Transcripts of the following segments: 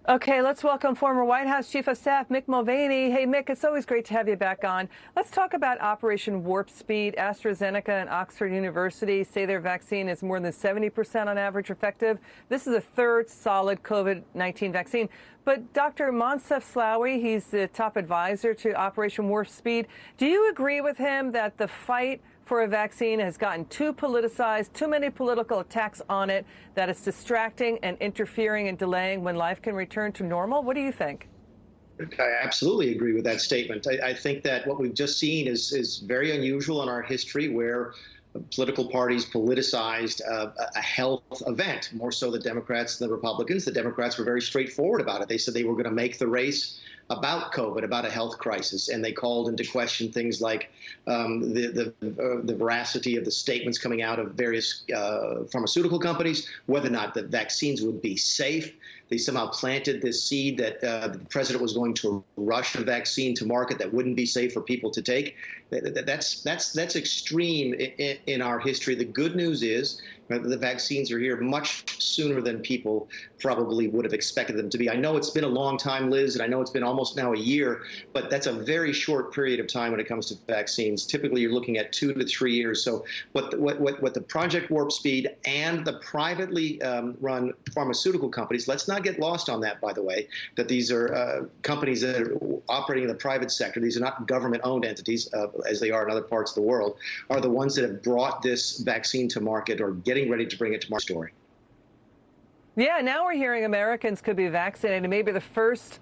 Okay, let's welcome former White House Chief of Staff Mick Mulvaney. Hey, Mick, it's always great to have you back on. Let's talk about Operation Warp Speed. AstraZeneca and Oxford University say their vaccine is more than 70% on average effective. This is a third solid COVID-19 vaccine. But Dr. Moncef Slaoui, he's the top advisor to Operation Warp Speed. Do you agree with him that the fight for a vaccine has gotten too politicized, too many political attacks on it, that it's distracting and interfering and delaying when life can return to normal? What do you think? I absolutely agree with that statement. I think that what we've just seen is very unusual in our history, where political parties politicized a health event, more so the Democrats than the Republicans. The Democrats were very straightforward about it. They said they were going to make the race about COVID, about a health crisis, and they called into question things like the veracity of the statements coming out of various pharmaceutical companies, whether or not the vaccines would be safe. They somehow planted this seed that the president was going to rush a vaccine to market that wouldn't be safe for people to take. That's extreme in our history. The good news is the vaccines are here much sooner than people probably would have expected them to be. I know it's been a long time, Liz, and I know it's been almost now a year, but that's a very short period of time when it comes to vaccines. Typically, you're looking at 2 to 3 years. So what the Project Warp Speed and the privately run pharmaceutical companies, let's not get lost on that, by the way, that these are companies that are operating in the private sector. These are not government-owned entities, as they are in other parts of the world, are the ones that have brought this vaccine to market or getting ready to bring it to market. Story. Yeah, now we're hearing Americans could be vaccinated maybe the first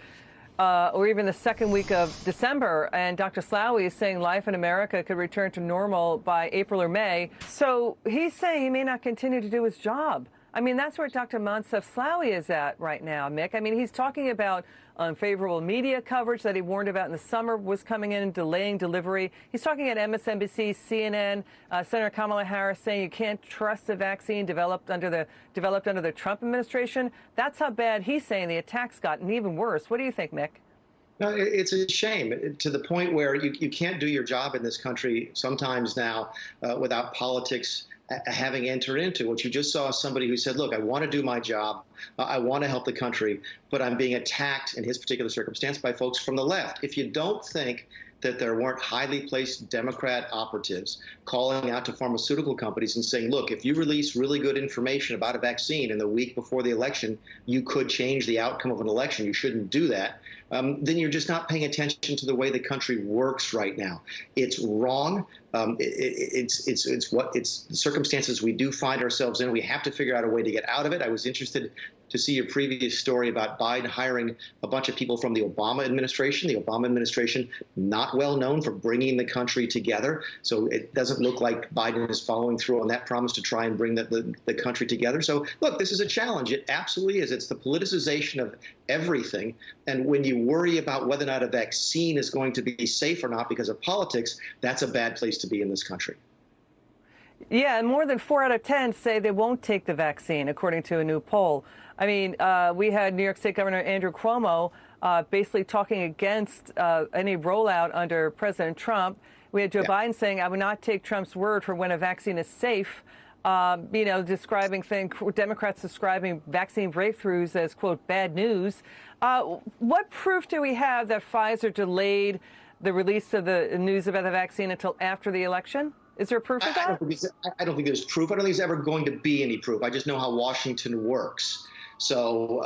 or even the second week of December. And Dr. Slaoui is saying life in America could return to normal by April or May. So he's saying he may not continue to do his job. I mean, that's where Dr. Moncef Slaoui is at right now, Mick. I mean, he's talking about unfavorable media coverage that he warned about in the summer was coming in and delaying delivery. He's talking at MSNBC, CNN, Senator Kamala Harris saying you can't trust a vaccine developed under the Trump administration. That's how bad he's saying the attacks gotten even worse. What do you think, Mick? No, it's a shame, to the point where you can't do your job in this country sometimes now without politics having entered into. What you just saw is somebody who said, look, I want to do my job. I want to help the country, but I'm being attacked in his particular circumstance by folks from the left. If you don't think that there weren't highly placed Democrat operatives calling out to pharmaceutical companies and saying, look, if you release really good information about a vaccine in the week before the election, you could change the outcome of an election. You shouldn't do that. Then you're just not paying attention to the way the country works right now. It's wrong. It's the circumstances we do find ourselves in. We have to figure out a way to get out of it. I was interested to see your previous story about Biden hiring a bunch of people from the Obama administration. The Obama administration, not well known for bringing the country together. So it doesn't look like Biden is following through on that promise to try and bring the country together. So look, this is a challenge. It absolutely is. It's the politicization of everything. And when you worry about whether or not a vaccine is going to be safe or not because of politics, that's a bad place to be in this country. Yeah, and more than 4 out of 10 say they won't take the vaccine, according to a new poll. I mean, we had New York State Governor Andrew Cuomo basically talking against any rollout under President Trump. We had Joe Biden saying, I would not take Trump's word for when a vaccine is safe. Describing things, Democrats describing vaccine breakthroughs as, quote, bad news. What proof do we have that Pfizer delayed the release of the news about the vaccine until after the election? Is there proof of that? I don't think there's proof. I don't think there's ever going to be any proof. I just know how Washington works. So,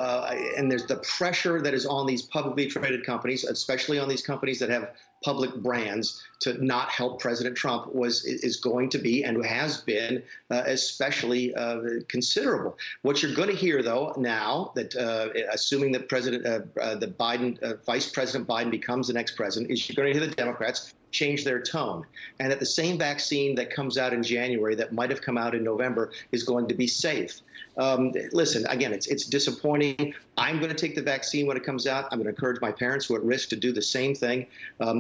and there's the pressure that is on these publicly traded companies, especially on these companies that have public brands, to not help President Trump is going to be and has been especially considerable. What you're going to hear, though, now that assuming that Vice President Biden becomes the next president, is you're going to hear the Democrats change their tone, and that the same vaccine that comes out in January that might have come out in November is going to be safe. Listen, again, it's disappointing. I'm going to take the vaccine when it comes out. I'm going to encourage my parents who are at risk to do the same thing.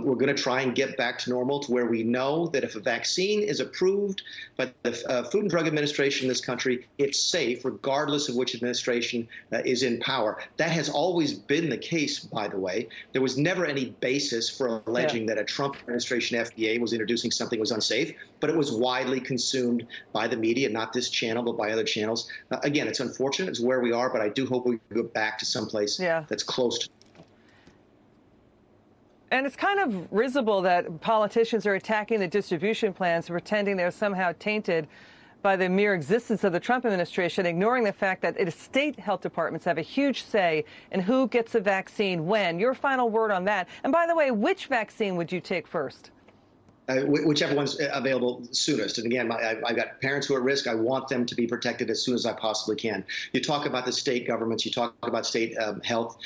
we're going to try and get back to normal, to where we know that if a vaccine is approved by the Food and Drug Administration in this country, it's safe regardless of which administration is in power. That has always been the case, by the way. There was never any basis for alleging that a Trump administration FDA was introducing something that was unsafe, but it was widely consumed by the media, not this channel, but by other channels. Again, it's unfortunate. It's where we are, but I do hope we go back to someplace that's close to. And it's kind of risible that politicians are attacking the distribution plans, pretending they're somehow tainted by the mere existence of the Trump administration, ignoring the fact that state health departments have a huge say in who gets a vaccine when. Your final word on that. And by the way, which vaccine would you take first? Whichever one's available soonest. And again, I've got parents who are at risk. I want them to be protected as soon as I possibly can. You talk about the state governments, you talk about state health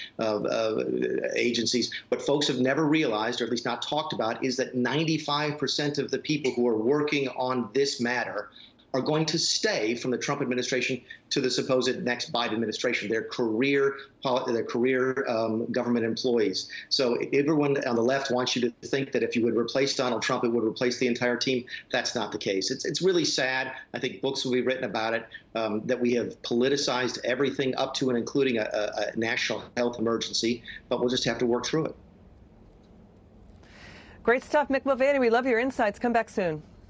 agencies. What folks have never realized, or at least not talked about, is that 95% of the people who are working on this matter are going to stay from the Trump administration to the supposed next Biden administration. They're career government employees. So everyone on the left wants you to think that if you would replace Donald Trump, it would replace the entire team. That's not the case. It's really sad. I think books will be written about it, that we have politicized everything up to and including a national health emergency, but we'll just have to work through it. Great stuff, Mick Mulvaney. We love your insights. Come back soon.